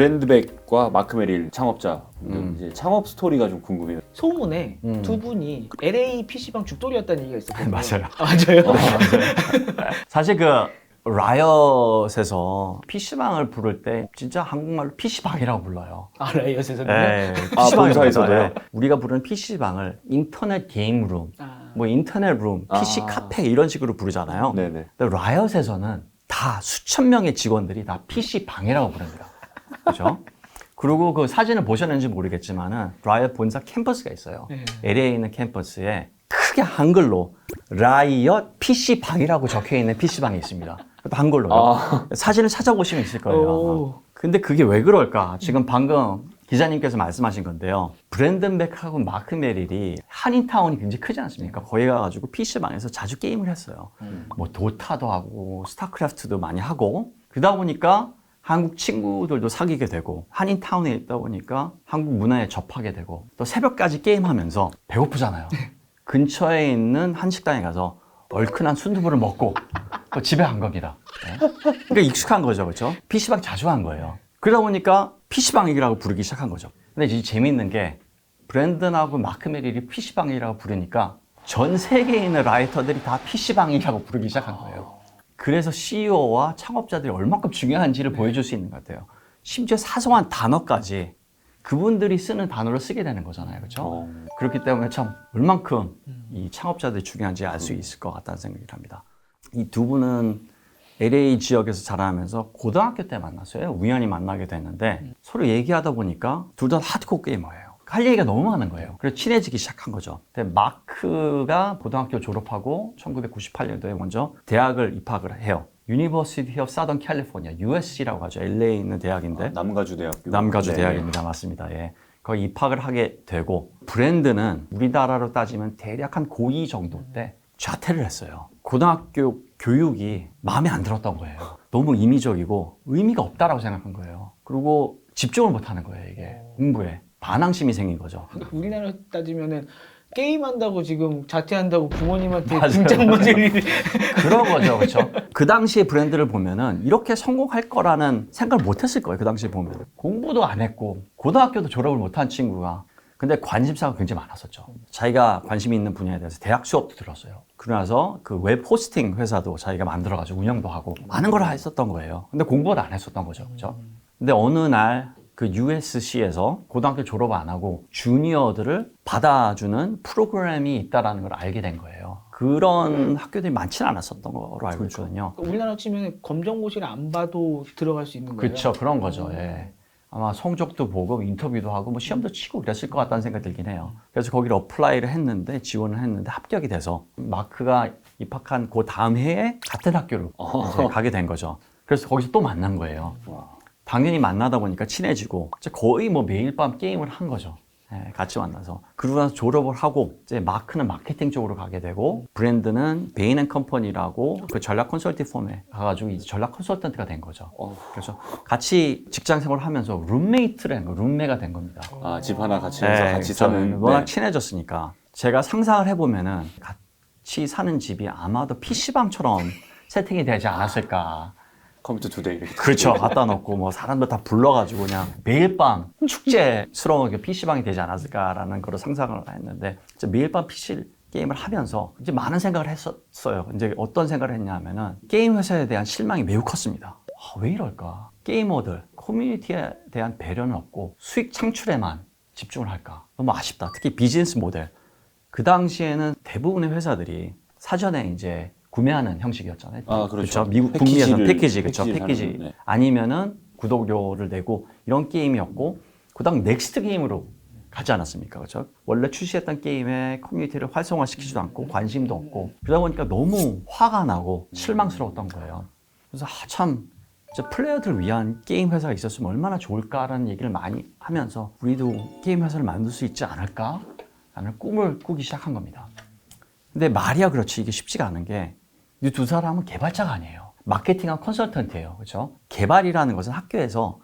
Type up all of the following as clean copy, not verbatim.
브랜드백과 마크 메릴 창업자 이제 창업 스토리가 좀 궁금해요. 소문에 두 분이 LA PC방 죽돌이였다는 얘기가 있었거든요. 맞아요. 맞아요? 사실 그 라이엇에서 PC방을 부를 때 진짜 한국말로 PC방이라고 불러요. 아, 라이엇에서는요? 네, 아, 본사에서도요? 불러요. 우리가 부르는 PC방을 인터넷 게임룸, 뭐 인터넷 룸, PC 카페 이런 식으로 부르잖아요. 네네. 근데 라이엇에서는 다 수천 명의 직원들이 다 PC방이라고 부릅니다. 그렇죠? 그리고 그 사진을 보셨는지 모르겠지만은 라이엇 본사 캠퍼스가 있어요. 네. LA에 있는 캠퍼스에 크게 한글로 라이엇 PC방이라고 적혀 있는 PC방이 있습니다. 한글로요. 사진을 찾아보시면 있을 거예요. 아마. 근데 그게 왜 그럴까? 지금 방금 기자님께서 말씀하신 건데요. 브랜든백하고 마크 메릴이 한인타운이 굉장히 크지 않습니까? 거기 가가지고 PC방에서 자주 게임을 했어요. 뭐 도타도 하고 스타크래프트도 많이 하고 그러다 보니까 한국 친구들도 사귀게 되고 한인타운에 있다 보니까 한국 문화에 접하게 되고 또 새벽까지 게임하면서 배고프잖아요. 근처에 있는 한식당에 가서 얼큰한 순두부를 먹고 또 집에 간 겁니다. 네. 그러니까 익숙한 거죠, 그렇죠? PC방 자주 한 거예요. 그러다 보니까 PC방이라고 부르기 시작한 거죠. 근데 이제 재미있는 게 브랜든하고 마크 메릴이 PC방이라고 부르니까 전 세계에 있는 라이터들이 다 PC방이라고 부르기 시작한 거예요. 그래서 CEO와 창업자들이 얼마큼 중요한지를 보여줄 수 있는 것 같아요. 심지어 사소한 단어까지 그분들이 쓰는 단어를 쓰게 되는 거잖아요. 그렇죠? 그렇기 때문에 참 얼만큼 이 창업자들이 중요한지 알 수 있을 것 같다는 생각이 듭니다. 이 두 분은 LA 지역에서 자라면서 고등학교 때 만났어요. 우연히 만나게 됐는데 서로 얘기하다 보니까 둘 다 하드코어 게이머예요. 할 얘기가 너무 많은 거예요. 그래서 친해지기 시작한 거죠. 근데 마크가 고등학교 졸업하고 1998년도에 먼저 대학을 입학을 해요. University of Southern California, USC라고 하죠. LA에 있는 대학인데. 남가주 대학교. 남가주 네. 대학입니다. 맞습니다. 예. 거기 입학을 하게 되고 브랜드는 우리나라로 따지면 대략 한 고2 정도 때 자퇴를 했어요. 고등학교 교육이 마음에 안 들었던 거예요. 너무 인위적이고 의미가 없다라고 생각한 거예요. 그리고 집중을 못 하는 거예요, 이게. 공부에. 반항심이 생긴 거죠. 우리나라 따지면은 게임한다고 지금 자퇴한다고 부모님한테 맞아요. 등짝 맞을 일이 그런 거죠, 그렇죠? 그 당시에 브랜드를 보면은 이렇게 성공할 거라는 생각을 못 했을 거예요, 그 당시에 보면. 공부도 안 했고, 고등학교도 졸업을 못한 친구가. 근데 관심사가 굉장히 많았었죠. 자기가 관심이 있는 분야에 대해서 대학 수업도 들었어요. 그러나서 그 웹 호스팅 회사도 자기가 만들어가지고 운영도 하고 많은 걸 했었던 거예요. 근데 공부를 안 했었던 거죠, 그렇죠? 근데 어느 날 그 USC에서 고등학교 졸업 안 하고 주니어들을 받아주는 프로그램이 있다는 걸 알게 된 거예요. 그런 학교들이 많지는 않았었던 거로 알고 있거든요. 우리나라 치면 검정고시를 안 봐도 들어갈 수 있는 거예요. 그렇죠, 그런 거죠. 예. 아마 성적도 보고 인터뷰도 하고 뭐 시험도 치고 그랬을 것 같다는 생각이 들긴 해요. 그래서 거기를 어플라이를 했는데 지원을 했는데 합격이 돼서 마크가 입학한 그 다음 해에 같은 학교로 이제 가게 된 거죠. 그래서 거기서 또 만난 거예요. 당연히 만나다 보니까 친해지고 거의 뭐 매일 밤 게임을 한 거죠. 예, 같이 만나서. 그러고 나서 졸업을 하고 이제 마크는 마케팅 쪽으로 가게 되고 브랜드는 베인 앤 컴퍼니라고 그 전략 컨설팅 펌에 가가지고 이제 전략 컨설턴트가 된 거죠. 그래서 같이 직장 생활을 하면서 룸메가 된 겁니다. 아, 집 하나 같이 해서 같이 사는. 워낙 네. 친해졌으니까 제가 상상을 해보면은 같이 사는 집이 아마도 PC방처럼 세팅이 되지 않았을까. 컴퓨터 2대 이렇게. 그렇죠. 갖다 놓고 뭐 사람들 다 불러가지고 그냥 매일 밤 축제스러운 PC방이 되지 않았을까라는 거를 상상을 했는데 이제 매일 밤 PC 게임을 하면서 이제 많은 생각을 했었어요. 이제 어떤 생각을 했냐면은 게임 회사에 대한 실망이 매우 컸습니다. 왜 이럴까? 게이머들, 커뮤니티에 대한 배려는 없고 수익 창출에만 집중을 할까? 너무 아쉽다. 특히 비즈니스 모델. 그 당시에는 대부분의 회사들이 사전에 이제 구매하는 형식이었잖아요. 아, 그렇죠. 미국 북미에서 패키지, 그렇죠. 패키지를 패키지. 사는, 네. 아니면은 구독료를 내고 이런 게임이었고, 그다음 넥스트 게임으로 가지 않았습니까? 그렇죠? 원래 출시했던 게임에 커뮤니티를 활성화시키지도 않고 관심도 없고 그러다 보니까 너무 화가 나고 실망스러웠던 거예요. 그래서 참 플레이어들을 위한 게임 회사가 있었으면 얼마나 좋을까라는 얘기를 많이 하면서 우리도 게임 회사를 만들 수 있지 않을까? 라는 꿈을 꾸기 시작한 겁니다. 근데 말이야 그렇지 이게 쉽지가 않은 게 이 두 사람은 개발자가 아니에요. 마케팅한 컨설턴트예요. 그렇죠? 개발이라는 것은 학교에서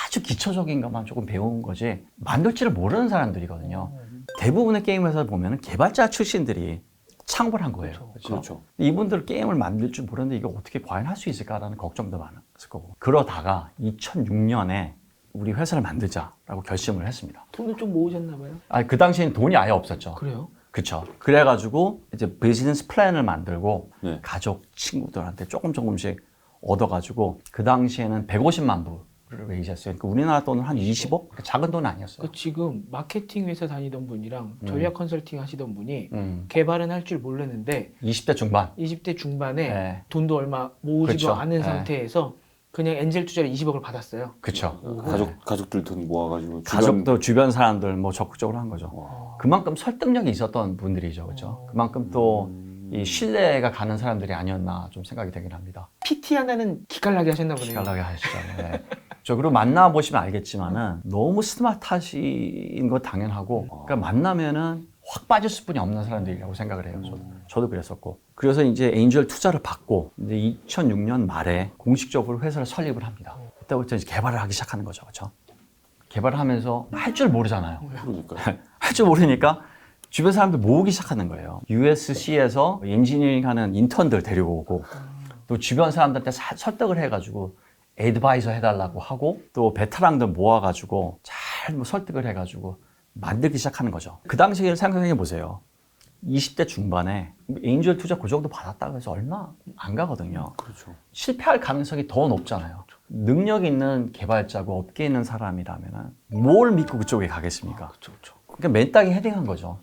아주 기초적인 것만 조금 배운 거지 만들 줄을 모르는 사람들이거든요. 대부분의 게임 회사를 보면 개발자 출신들이 창업을 한 거예요. 그렇죠. 이분들 게임을 만들 줄 모르는데 이거 어떻게 과연 할 수 있을까라는 걱정도 많았을 거고. 그러다가 2006년에 우리 회사를 만들자라고 결심을 했습니다. 돈을 좀 모으셨나 봐요. 그 당시에는 돈이 아예 없었죠. 그래요? 그쵸. 그래가지고 이제 비즈니스 플랜을 만들고 네. 가족, 친구들한테 조금씩 얻어가지고 그 당시에는 150만 불을 레이즈했어요. 그러니까 우리나라 돈은 한 20억? 작은 돈은 아니었어요. 그 지금 마케팅 회사 다니던 분이랑 전략 컨설팅 하시던 분이 음. 개발은 할 줄 모르는데 20대 중반. 20대 중반에 네. 돈도 얼마 모으지도 그렇죠. 않은 네. 상태에서 그냥 엔젤 투자를 20억을 받았어요. 그쵸. 가족들 돈 모아가지고 가족도 주변 사람들 뭐 적극적으로 한 거죠. 와. 그만큼 설득력이 있었던 분들이죠. 그죠. 그만큼 또 이 신뢰가 가는 사람들이 아니었나 좀 생각이 되긴 합니다. PT 하나는 기깔나게 하셨나 보네요. 기깔나게 하시죠. 네. 저 그리고 만나보시면 알겠지만은 너무 스마트하신 건 당연하고 그러니까 만나면은 확 빠졌을 뿐이 없는 사람들이라고 생각을 해요. 저도 그랬었고. 그래서 이제 엔젤 투자를 받고 이제 2006년 말에 공식적으로 회사를 설립을 합니다. 그때부터 이제 개발을 하기 시작하는 거죠. 그렇죠? 개발을 하면서 할 줄 모르잖아요. 그러니까 할 줄 모르니까 주변 사람들 모으기 시작하는 거예요. USC에서 엔지니어링 하는 인턴들 데리고 오고 또 주변 사람들한테 설득을 해가지고 애드바이저 해달라고 하고 또 베테랑들 모아가지고 잘 뭐 설득을 해가지고 만들기 시작하는 거죠. 그 당시를 생각해 보세요. 20대 중반에 엔젤 투자 그 정도 받았다고 해서 얼마 안 가거든요. 그렇죠. 실패할 가능성이 더 높잖아요. 능력 있는 개발자고 업계에 있는 사람이라면 뭘 믿고 그쪽에 가겠습니까? 그렇죠. 그러니까 맨땅에 헤딩한 거죠.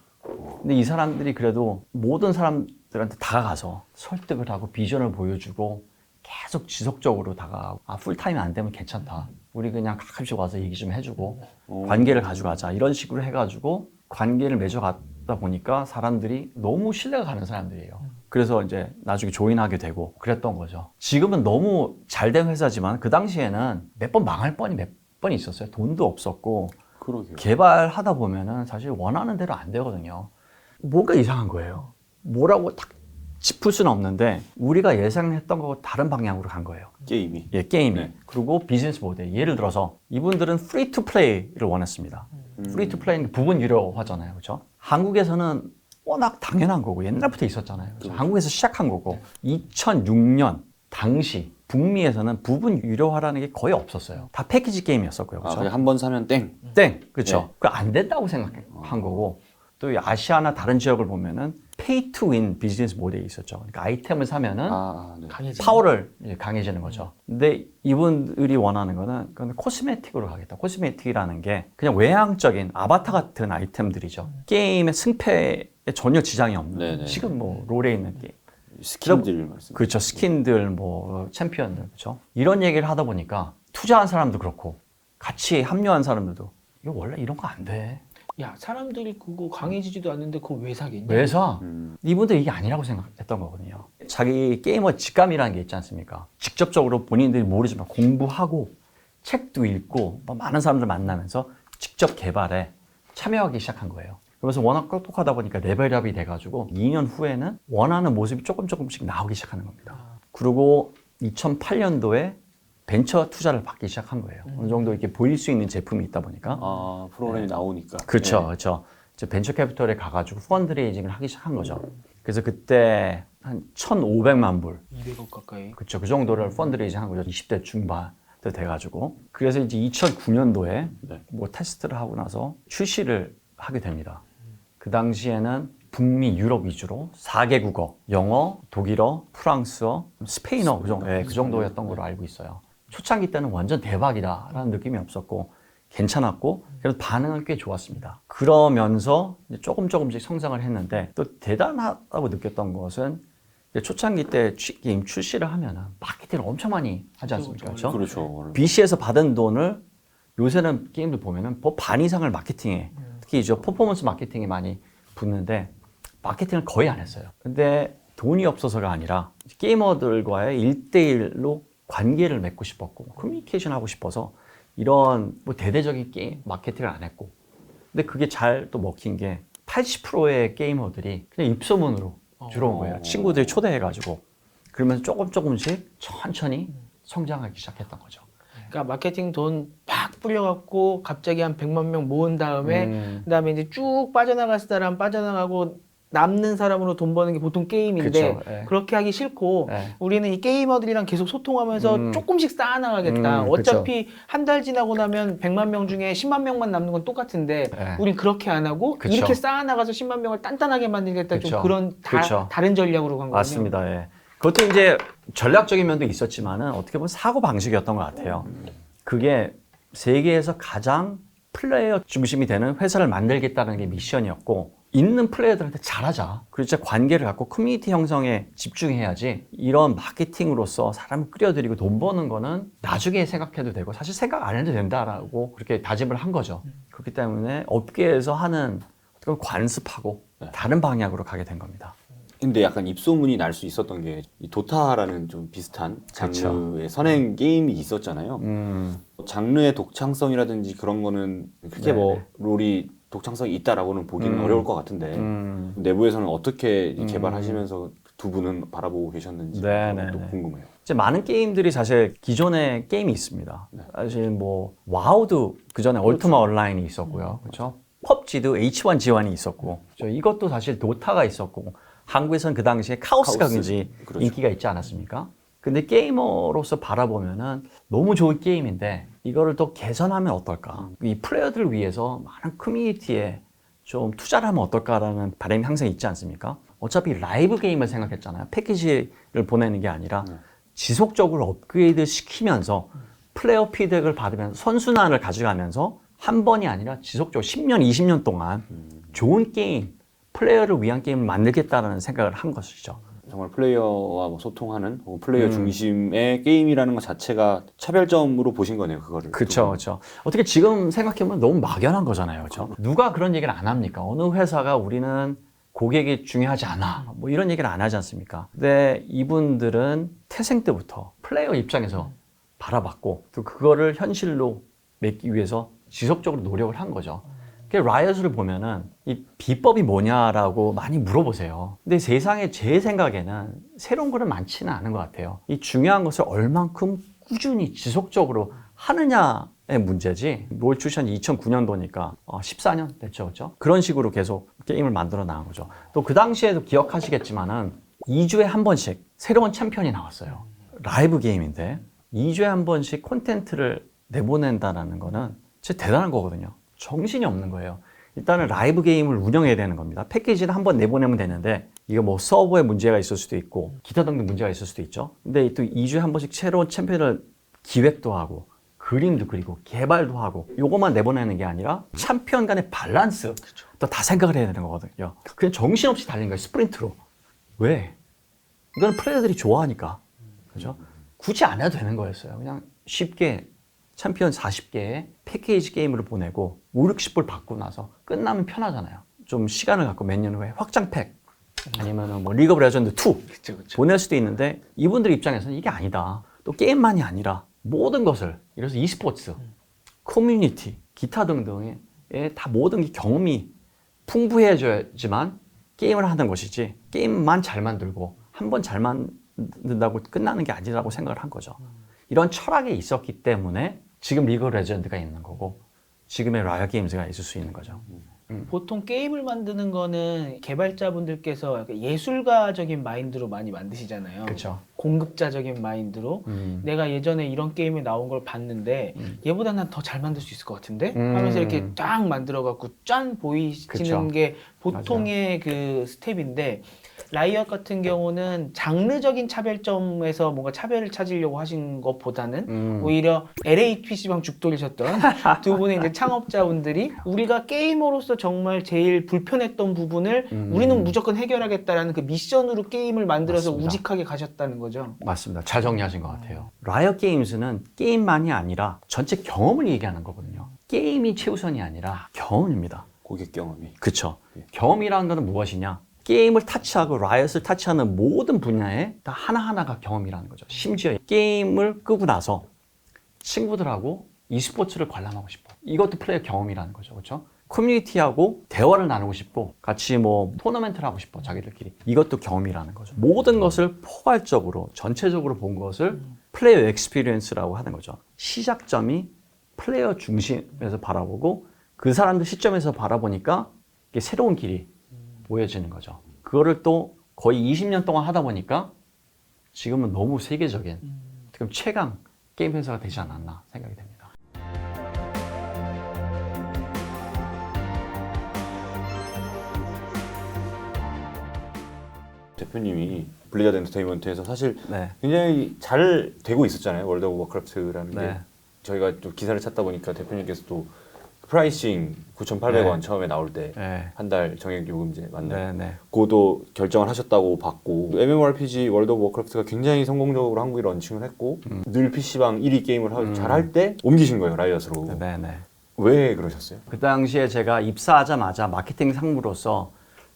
근데 이 사람들이 그래도 모든 사람들한테 다가가서 설득을 하고 비전을 보여주고 계속 지속적으로 다가가고 풀타임이 안 되면 괜찮다. 우리 그냥 가끔씩 와서 얘기 좀 해주고 관계를 가져가자. 이런 식으로 해가지고 관계를 맺어가다 보니까 사람들이 너무 신뢰가 가는 사람들이에요. 그래서 이제 나중에 조인하게 되고 그랬던 거죠. 지금은 너무 잘된 회사지만 그 당시에는 몇 번 망할 뻔이 몇 번 있었어요. 돈도 없었고 그러게요. 개발하다 보면은 사실 원하는 대로 안 되거든요. 뭔가 이상한 거예요. 뭐라고 딱 짚을 수는 없는데 우리가 예상했던 거하고 다른 방향으로 간 거예요. 게임이. 예, 게임이. 네. 그리고 비즈니스 모델. 예를 들어서 이분들은 프리 투 플레이를 원했습니다. 프리 투 플레이는 부분 유료화잖아요. 그렇죠? 한국에서는 워낙 당연한 거고 옛날부터 있었잖아요. 그렇죠? 한국에서 시작한 거고 2006년 당시 북미에서는 부분 유료화라는 게 거의 없었어요. 다 패키지 게임이었었고요. 아, 그렇죠? 한 번 사면 땡. 땡. 그렇죠. 네. 그거 안 된다고 생각한 거고 또 이 아시아나 다른 지역을 보면은 페이 투 윈 비즈니스 모델이 있었죠. 그러니까 아이템을 사면은 네. 강해지. 파워를 이제 강해지는 거죠. 근데 이분들이 원하는 거는 그건 코스메틱으로 가겠다. 코스메틱이라는 게 그냥 외향적인 아바타 같은 아이템들이죠. 게임의 승패에 전혀 지장이 없는. 네네. 지금 뭐 롤에 있는 게임. 스킨들 말씀. 그렇죠. 스킨들, 뭐 챔피언들, 그렇죠. 이런 얘기를 하다 보니까 투자한 사람도 그렇고 같이 합류한 사람들도 이거 원래 이런 거 안 돼. 야, 사람들이 그거 강해지지도 않는데 그거 왜 사겠냐? 왜 사? 이분들 이게 아니라고 생각했던 거거든요. 자기 게이머 직감이라는 게 있지 않습니까? 직접적으로 본인들이 모르지만 공부하고 책도 읽고 뭐 많은 사람들 만나면서 직접 개발에 참여하기 시작한 거예요. 그래서 워낙 똑똑하다 보니까 레벨업이 돼가지고 2년 후에는 원하는 모습이 조금씩 나오기 시작하는 겁니다. 그리고 2008년도에 벤처 투자를 받기 시작한 거예요. 어느 정도 이렇게 보일 수 있는 제품이 있다 보니까. 아, 프로그램이 나오니까. 그렇죠, 네. 그렇죠. 이제 벤처 캐피털에 가가지고 펀드레이징을 하기 시작한 거죠. 그래서 그때 한 1,500만 불, 200억 가까이. 그렇죠. 그 정도를 펀드레이징 한 거죠. 20대 중반 때 돼가지고. 그래서 이제 2009년도에 네. 뭐 테스트를 하고 나서 출시를 하게 됩니다. 그 당시에는 북미, 유럽 위주로 4개국어, 영어, 독일어, 프랑스어, 스페인어 그 정도였던 걸로 알고 있어요. 초창기 때는 완전 대박이다라는 느낌이 없었고 괜찮았고 그래서 반응은 꽤 좋았습니다. 그러면서 이제 조금씩 성장을 했는데 또 대단하다고 느꼈던 것은 초창기 때 게임 출시를 하면은 마케팅을 엄청 많이 하지 않습니까? 그렇죠? 그렇죠. BC에서 받은 돈을 요새는 게임들 보면은 반 이상을 마케팅에 특히 이제 퍼포먼스 마케팅에 많이 붓는데 마케팅을 거의 안 했어요. 근데 돈이 없어서가 아니라 게이머들과의 1대1로 관계를 맺고 싶었고 커뮤니케이션 하고 싶어서 이런 뭐 대대적인 게임 마케팅을 안 했고 근데 그게 잘 또 먹힌 게 80%의 게이머들이 그냥 입소문으로 들어온 거예요. 친구들이 초대해가지고 그러면서 조금씩 천천히 성장하기 시작했던 거죠. 그러니까 마케팅 돈 팍 뿌려갖고 갑자기 한 100만 명 모은 다음에 그다음에 이제 쭉 빠져나갈 사람 빠져나가고 남는 사람으로 돈 버는 게 보통 게임인데 그쵸, 예. 그렇게 하기 싫고 예. 우리는 이 게이머들이랑 계속 소통하면서 조금씩 쌓아나가겠다. 그쵸. 어차피 한 달 지나고 나면 100만 명 중에 10만 명만 남는 건 똑같은데 예. 우린 그렇게 안 하고 그쵸. 이렇게 쌓아나가서 10만 명을 단단하게 만들겠다. 그쵸. 좀 그런 그쵸. 다른 전략으로 간 거군요. 맞습니다. 예. 그것도 이제 전략적인 면도 있었지만은 어떻게 보면 사고 방식이었던 것 같아요. 그게 세계에서 가장 플레이어 중심이 되는 회사를 만들겠다는 게 미션이었고, 있는 플레이어들한테 잘하자. 그리고 진짜 관계를 갖고 커뮤니티 형성에 집중해야지. 이런 마케팅으로서 사람을 끌어들이고 돈 버는 거는 나중에 생각해도 되고 사실 생각 안 해도 된다라고 그렇게 다짐을 한 거죠. 그렇기 때문에 업계에서 하는 어떻게 보면 관습하고 다른 방향으로 가게 된 겁니다. 근데 약간 입소문이 날 수 있었던 게 이 도타라는 좀 비슷한 장르의 선행 게임이 있었잖아요. 장르의 독창성이라든지 그런 거는 그렇게 뭐 롤이 독창성이 있다라고는 보기는 어려울 것 같은데 내부에서는 어떻게 개발하시면서 두 분은 바라보고 계셨는지 또 궁금해요. 이제 많은 게임들이 사실 기존에 게임이 있습니다. 사실 뭐 와우도 그 전에 얼티마 온라인이 있었고요, 그렇죠? 펍지도 H1Z1이 있었고, 이것도 사실 도타가 있었고, 한국에서는 그 당시에 카오스가 굉장히 그렇죠. 인기가 있지 않았습니까? 근데 게이머로서 바라보면은 너무 좋은 게임인데 이거를 또 개선하면 어떨까? 이 플레이어들을 위해서 많은 커뮤니티에 좀 투자를 하면 어떨까라는 바람이 항상 있지 않습니까? 어차피 라이브 게임을 생각했잖아요. 패키지를 보내는 게 아니라 지속적으로 업그레이드 시키면서 플레이어 피드백을 받으면서 선순환을 가져가면서 한 번이 아니라 지속적으로 10년, 20년 동안 좋은 게임, 플레이어를 위한 게임을 만들겠다는 생각을 한 것이죠. 정말 플레이어와 뭐 소통하는 혹은 플레이어 중심의 게임이라는 것 자체가 차별점으로 보신 거네요, 그거를. 그렇죠, 그렇죠. 어떻게 지금 생각해보면 너무 막연한 거잖아요, 그렇죠? 누가 그런 얘기를 안 합니까? 어느 회사가 우리는 고객이 중요하지 않아, 뭐 이런 얘기를 안 하지 않습니까? 근데 이분들은 태생 때부터 플레이어 입장에서 바라봤고 또 그거를 현실로 맺기 위해서 지속적으로 노력을 한 거죠. 라이엇을 보면은 이 비법이 뭐냐라고 많이 물어보세요. 근데 세상에 제 생각에는 새로운 거는 많지는 않은 것 같아요. 이 중요한 것을 얼만큼 꾸준히 지속적으로 하느냐의 문제지. 롤 출시한 2009년도니까 14년 됐죠, 그렇죠? 그런 식으로 계속 게임을 만들어 나간 거죠. 또 그 당시에도 기억하시겠지만은 2주에 한 번씩 새로운 챔피언이 나왔어요. 라이브 게임인데 2주에 한 번씩 콘텐츠를 내보낸다는 거는 진짜 대단한 거거든요. 정신이 없는 거예요. 일단은 라이브 게임을 운영해야 되는 겁니다. 패키지를 한번 내보내면 되는데 이거 뭐 서버에 문제가 있을 수도 있고 기타 등등 문제가 있을 수도 있죠. 근데 또 2주에 한 번씩 새로운 챔피언을 기획도 하고 그림도 그리고 개발도 하고 요것만 내보내는 게 아니라 챔피언 간의 밸런스 또 다 생각을 해야 되는 거거든요. 그냥 정신없이 달린 거예요. 스프린트로. 왜? 이건 플레이어들이 좋아하니까. 그죠? 굳이 안 해도 되는 거였어요. 그냥 쉽게 챔피언 40개의 패키지 게임으로 보내고 5, 60불 받고 나서 끝나면 편하잖아요. 좀 시간을 갖고 몇 년 후에 확장팩 아니면 뭐 리그 오브 레전드 2 그쵸. 보낼 수도 있는데 이분들 입장에서는 이게 아니다. 또 게임만이 아니라 모든 것을 이래서 e스포츠, 커뮤니티, 기타 등등의 다 모든 게 경험이 풍부해져야지만 게임을 하는 것이지 게임만 잘 만들고 한 번 잘 만든다고 끝나는 게 아니라고 생각을 한 거죠. 이런 철학이 있었기 때문에 지금 리그 오브 레전드가 있는 거고 지금의 라이엇 게임즈가 있을 수 있는 거죠. 보통 게임을 만드는 거는 개발자분들께서 약간 예술가적인 마인드로 많이 만드시잖아요. 그렇죠. 공급자적인 마인드로 내가 예전에 이런 게임에 나온 걸 봤는데 얘보다 난 더 잘 만들 수 있을 것 같은데 하면서 이렇게 쫙 만들어 갖고 짠 보이시는 그쵸. 게 보통의 그 스텝인데 라이엇 같은 경우는 장르적인 차별점에서 뭔가 차별을 찾으려고 하신 것보다는 오히려 LA PC방 죽돌이셨던 두 분의 이제 창업자분들이 우리가 게이머로서 정말 제일 불편했던 부분을 우리는 무조건 해결하겠다라는 그 미션으로 게임을 만들어서 맞습니다. 우직하게 가셨다는 거죠. 맞습니다. 잘 정리하신 것 같아요. 라이엇 게임즈는 게임만이 아니라 전체 경험을 얘기하는 거거든요. 게임이 최우선이 아니라 경험입니다. 고객 경험이. 그렇죠. 경험이라는 것은 무엇이냐? 게임을 타치하고 라이엇을 타치하는 모든 분야에 다 하나하나가 경험이라는 거죠. 심지어 게임을 끄고 나서 친구들하고 e스포츠를 관람하고 싶어. 이것도 플레이어 경험이라는 거죠. 그렇죠? 커뮤니티하고 대화를 나누고 싶고 같이 뭐 토너멘트를 하고 싶어. 자기들끼리. 이것도 경험이라는 거죠. 모든 것을 포괄적으로 전체적으로 본 것을 플레이어 엑스피리언스라고 하는 거죠. 시작점이 플레이어 중심에서 바라보고 그 사람들 시점에서 바라보니까 이게 새로운 길이 보여지는 거죠. 그거를 또 거의 20년 동안 하다 보니까 지금은 너무 세계적인 지금 최강 게임 회사가 되지 않았나 생각이 됩니다. 대표님이 블리자드 엔터테인먼트에서 사실 네. 굉장히 잘 되고 있었잖아요. 월드 오브 워크래프트라는 게. 네. 저희가 또 기사를 찾다 보니까 대표님께서 또 프라이싱 9,800원 네. 처음에 나올 때 네. 한 달 정액 요금제 맞나요? 네. 그것도 결정을 하셨다고 봤고 MMORPG 월드 오브 워크래프트가 굉장히 성공적으로 한국에 런칭을 했고 늘 PC방 1위 게임을 잘할 때 옮기신 거예요. 라이엇으로. 네. 왜 그러셨어요? 그 당시에 제가 입사하자마자 마케팅 상무로서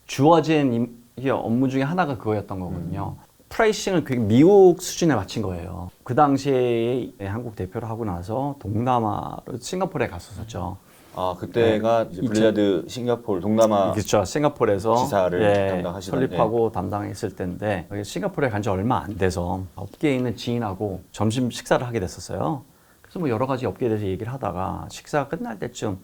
주어진 업무 중에 하나가 그거였던 거거든요. 프라이싱을 굉장히 미국 수준에 맞춘 거예요. 그 당시에 한국 대표를 하고 나서 동남아로 싱가포르에 갔었죠. 아 그때가 이제 블리자드 싱가포르 동남아 그렇죠. 싱가포르에서 지사를 담당하시던 설립하고 담당했을 때인데 싱가포르에 간 지 얼마 안 돼서 업계에 있는 지인하고 점심 식사를 하게 됐었어요. 그래서 뭐 여러 가지 업계에 대해서 얘기를 하다가 식사가 끝날 때쯤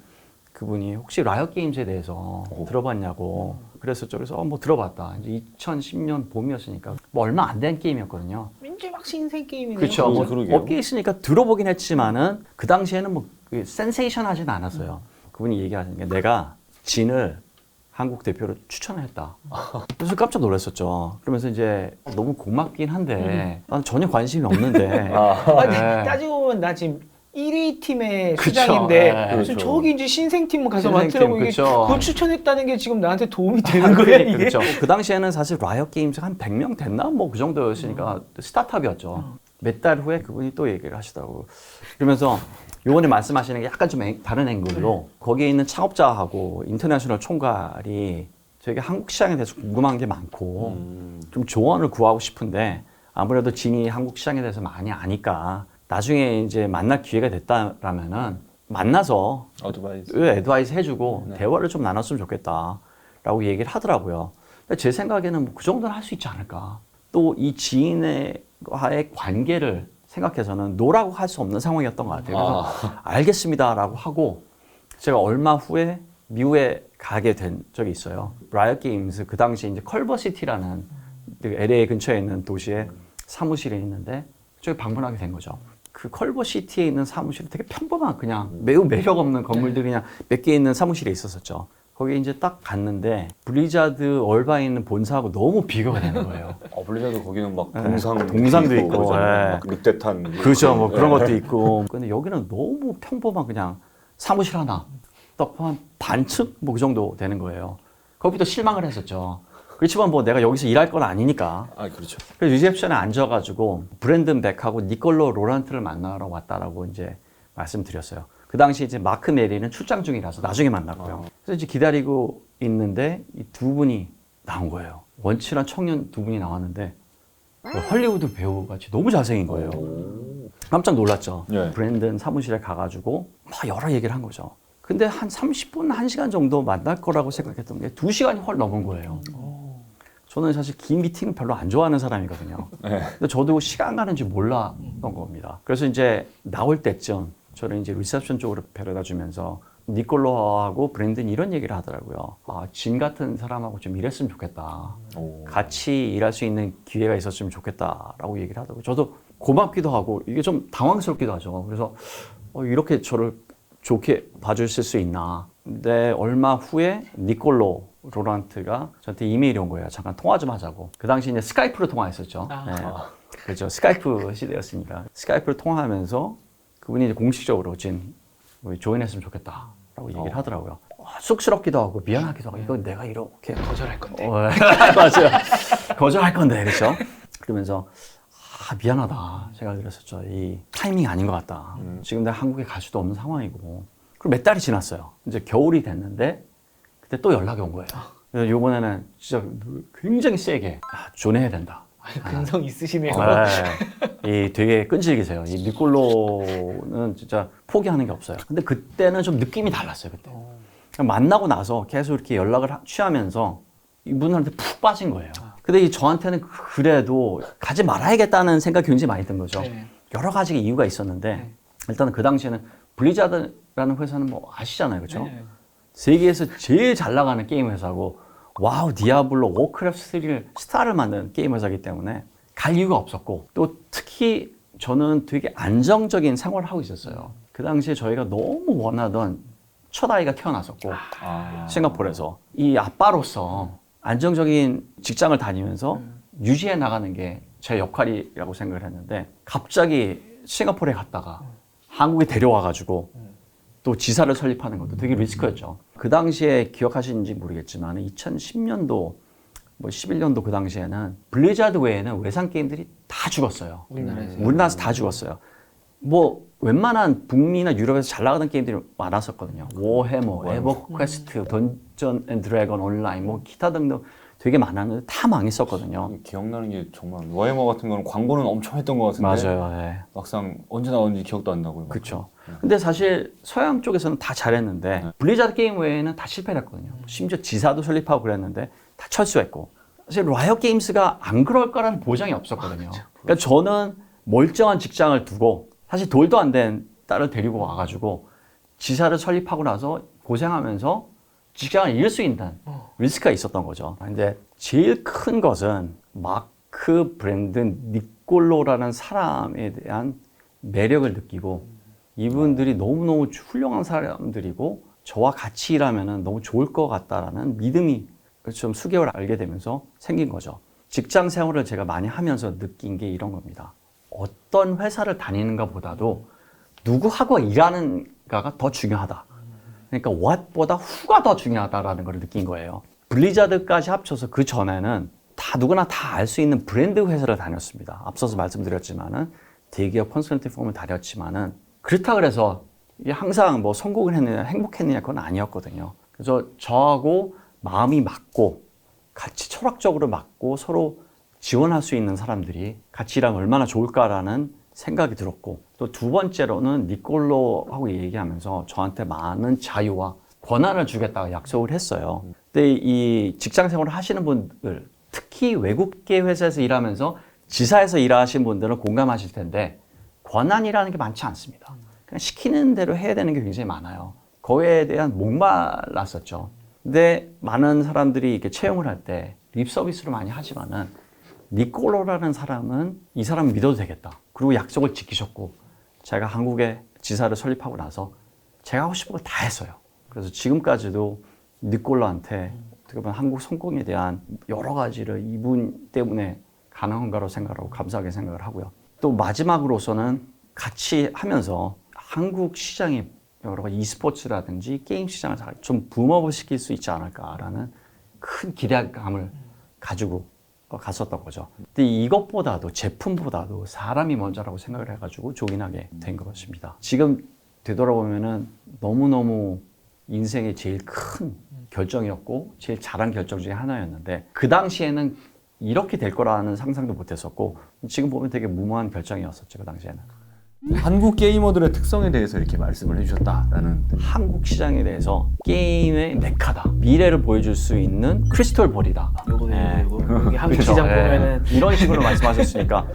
그분이 혹시 라이엇 게임즈에 대해서 들어봤냐고 그랬었죠. 그래서 뭐 들어봤다. 이제 2010년 봄이었으니까 뭐 얼마 안 된 게임이었거든요. 이제 막 신생 게임이네요. 그렇죠. 뭐 그러게요. 업계에 있으니까 들어보긴 했지만은 그 당시에는 뭐 센세이션하진 않았어요. 그분이 얘기하는 게 내가 진을 한국 대표로 추천을 했다. 그래서 깜짝 놀랐었죠. 그러면서 이제 너무 고맙긴 한데 난 전혀 관심이 없는데 아니, 네. 따지고 보면 나 지금 1위 팀의 그쵸, 수장인데 네. 무슨 그렇죠. 저기 이제 신생팀 가서 신생팀, 맡으라고 이게 그쵸. 그걸 추천했다는 게 지금 나한테 도움이 되는 거야 이게? 그렇죠. 그 당시에는 사실 라이엇 게임즈 한 100명 됐나? 뭐 그 정도였으니까 스타트업이었죠. 몇 달 후에 그분이 또 얘기를 하시더라고요. 그러면서 요번에 말씀하시는 게 약간 좀 다른 앵글로 거기에 있는 창업자하고 인터내셔널 총괄이 저희가 한국 시장에 대해서 궁금한 게 많고 좀 조언을 구하고 싶은데 아무래도 진이 한국 시장에 대해서 많이 아니까 나중에 이제 만날 기회가 됐다라면은 만나서 애드바이스 해주고 대화를 좀 나눴으면 좋겠다라고 얘기를 하더라고요. 근데 제 생각에는 뭐 그 정도는 할 수 있지 않을까. 또 이 지인과의 관계를 생각해서는 노라고 할 수 없는 상황이었던 것 같아요. 그래서 알겠습니다라고 하고 제가 얼마 후에 미국에 가게 된 적이 있어요. 라이엇 게임즈 그 당시 이제 컬버시티라는 LA 근처에 있는 도시에 사무실이 있는데 저기 방문하게 된 거죠. 그 컬버시티에 있는 사무실이 되게 평범한 그냥 매우 매력 없는 건물들이 그냥 몇 개 있는 사무실에 있었었죠. 거기 이제 딱 갔는데 블리자드 얼바에 있는 본사하고 너무 비교가 되는 거예요. 블리자드 거기는 막 동상도 있고, 막 늑대탄 그렇죠. 뭐 그런 것도 있고. 근데 여기는 너무 평범한 그냥 사무실 하나 딱 한 반층 뭐 그 정도 되는 거예요. 거기도 실망을 했었죠. 그렇지만 뭐 내가 여기서 일할 건 아니니까. 아 그렇죠. 그래서 리셉션에 앉아가지고 브랜든 백하고 니콜로 로란트를 만나러 왔다라고 이제 말씀드렸어요. 그 당시 이제 마크 메리는 출장 중이라서 나중에 만났고요. 그래서 이제 기다리고 있는데 이 두 분이 나온 거예요. 원칠한 청년 두 분이 나왔는데 헐리우드 배우같이 너무 잘생긴 거예요. 깜짝 놀랐죠. 네. 브랜든 사무실에 가가지고 막 여러 얘기를 한 거죠. 근데 한 30분, 1시간 정도 만날 거라고 생각했던 게 2시간이 헐 넘은 거예요. 저는 사실 긴 미팅을 별로 안 좋아하는 사람이거든요. 네. 근데 저도 시간 가는 줄 몰랐던 겁니다. 그래서 이제 나올 때쯤 저를 이제 리셉션 쪽으로 데려다 주면서 니콜로하고 브랜든 이런 얘기를 하더라고요. 아, 진 같은 사람하고 좀 일했으면 좋겠다. 같이 일할 수 있는 기회가 있었으면 좋겠다라고 얘기를 하더라고요. 저도 고맙기도 하고 이게 좀 당황스럽기도 하죠. 그래서 이렇게 저를 좋게 봐주실 수 있나. 근데 얼마 후에 니콜로 로란트가 저한테 이메일이 온 거예요. 잠깐 통화 좀 하자고. 그 당시 이제 스카이프로 통화했었죠. 네. 그렇죠. 스카이프 시대였으니까. 스카이프로 통화하면서 그분이 이제 공식적으로 조인했으면 좋겠다라고 얘기를 하더라고요. 쑥스럽기도 하고 미안하기도 하고 이건 내가 이렇게 거절할 건데. 맞아요. 거절할 건데 그렇죠. 그러면서 미안하다 생각이 들었었죠. 이 타이밍이 아닌 것 같다. 지금 내가 한국에 갈 수도 없는 상황이고. 그리고 몇 달이 지났어요. 이제 겨울이 됐는데 그때 또 연락이 온 거예요. 그래서 이번에는 진짜 굉장히 세게 존해야 된다. 근성 있으시네요. 이 되게 끈질기세요. 이 니콜로는 진짜 포기하는 게 없어요. 근데 그때는 좀 느낌이 달랐어요. 그때 만나고 나서 계속 이렇게 연락을 취하면서 이분한테 푹 빠진 거예요. 근데 이 저한테는 그래도 가지 말아야겠다는 생각이 굉장히 많이 든 거죠. 네. 여러 가지 이유가 있었는데 일단은 그 당시에는 블리자드라는 회사는 뭐 아시잖아요, 그렇죠? 네. 세계에서 제일 잘 나가는 게임 회사고 와우, 디아블로, 워크래프트 3를 스타를 만든 게임 회사이기 때문에 갈 이유가 없었고 또 특히 저는 되게 안정적인 생활을 하고 있었어요. 그 당시에 저희가 너무 원하던 첫 아이가 태어났었고 싱가포르에서 이 아빠로서 안정적인 직장을 다니면서 유지해 나가는 게 제 역할이라고 생각을 했는데 갑자기 싱가포르에 갔다가 한국에 데려와가지고 또 지사를 설립하는 것도 되게 리스크였죠. 그 당시에 기억하시는지 모르겠지만 2010년도 뭐 11년도 그 당시에는 블리자드 외에는 외상 게임들이 다 죽었어요. 우리나라에서 다 죽었어요. 뭐 웬만한 북미나 유럽에서 잘 나가던 게임들이 많았었거든요. 워해머, 에버퀘스트, 던전 앤 드래곤 온라인, 뭐 기타 등등 되게 많았는데 다 망했었거든요. 기억나는 게 정말 워해머 같은 거는 광고는 엄청 했던 것 같은데 맞아요. 예. 막상 언제 나오는지 기억도 안 나고요. 그렇죠. 근데 사실 서양 쪽에서는 다 잘했는데 블리자드 게임 외에는 다 실패를 했거든요. 심지어 지사도 설립하고 그랬는데 다 철수했고 사실 라이엇 게임스가 안 그럴 거라는 보장이 없었거든요. 그러니까 저는 멀쩡한 직장을 두고 사실 돌도 안 된 딸을 데리고 와가지고 지사를 설립하고 나서 고생하면서 직장을 잃을 수 있는 리스크가 있었던 거죠. 근데 제일 큰 것은 마크 브랜든 니콜로라는 사람에 대한 매력을 느끼고 이분들이 너무너무 훌륭한 사람들이고 저와 같이 일하면 너무 좋을 것 같다라는 믿음이 좀 수개월 알게 되면서 생긴 거죠. 직장 생활을 제가 많이 하면서 느낀 게 이런 겁니다. 어떤 회사를 다니는가 보다도 누구하고 일하는가가 더 중요하다. 그러니까 what보다 who가 더 중요하다라는 걸 느낀 거예요. 블리자드까지 합쳐서 그 전에는 다 누구나 다 알 수 있는 브랜드 회사를 다녔습니다. 앞서서 말씀드렸지만은 대기업 컨설팅 펌을 다녔지만은 그렇다 그래서 항상 뭐 성공을 했느냐 행복했느냐 그건 아니었거든요. 그래서 저하고 마음이 맞고 같이 철학적으로 맞고 서로 지원할 수 있는 사람들이 같이 일하면 얼마나 좋을까라는 생각이 들었고 또 두 번째로는 니콜로하고 얘기하면서 저한테 많은 자유와 권한을 주겠다고 약속을 했어요. 근데 이 직장 생활을 하시는 분들 특히 외국계 회사에서 일하면서 지사에서 일하시는 분들은 공감하실 텐데 권한이라는 게 많지 않습니다. 그냥 시키는 대로 해야 되는 게 굉장히 많아요. 거기에 대한 목말랐었죠. 근데 많은 사람들이 이렇게 채용을 할 때 립 서비스로 많이 하지만은 니콜로라는 사람은 이 사람 믿어도 되겠다. 그리고 약속을 지키셨고 제가 한국에 지사를 설립하고 나서 제가 하고 싶은 걸 다 했어요. 그래서 지금까지도 니콜로한테 어떻게 보면 한국 성공에 대한 여러 가지를 이분 때문에 가능한가로 생각하고 감사하게 생각을 하고요. 또 마지막으로서는 같이 하면서 한국 시장의 여러 가지 e스포츠라든지 게임 시장을 좀 붐업을 시킬 수 있지 않을까라는 큰 기대감을 가지고 갔었던 거죠. 근데 이것보다도 제품보다도 사람이 먼저라고 생각을 해가지고 조인하게 된 것입니다. 지금 되돌아보면은 너무너무 인생의 제일 큰 결정이었고 제일 잘한 결정 중에 하나였는데 그 당시에는 이렇게 될 거라는 상상도 못했었고 지금 보면 되게 무모한 결정이었었죠. 그 당시에는. 한국 게이머들의 특성에 대해서 이렇게 말씀을 해주셨다라는. 한국 시장에 대해서 게임의 메카다. 미래를 보여줄 수 있는 크리스털 볼이다. 요거 예. 여기 한국 그쵸, 시장 예. 보면은 이런 식으로 말씀하셨으니까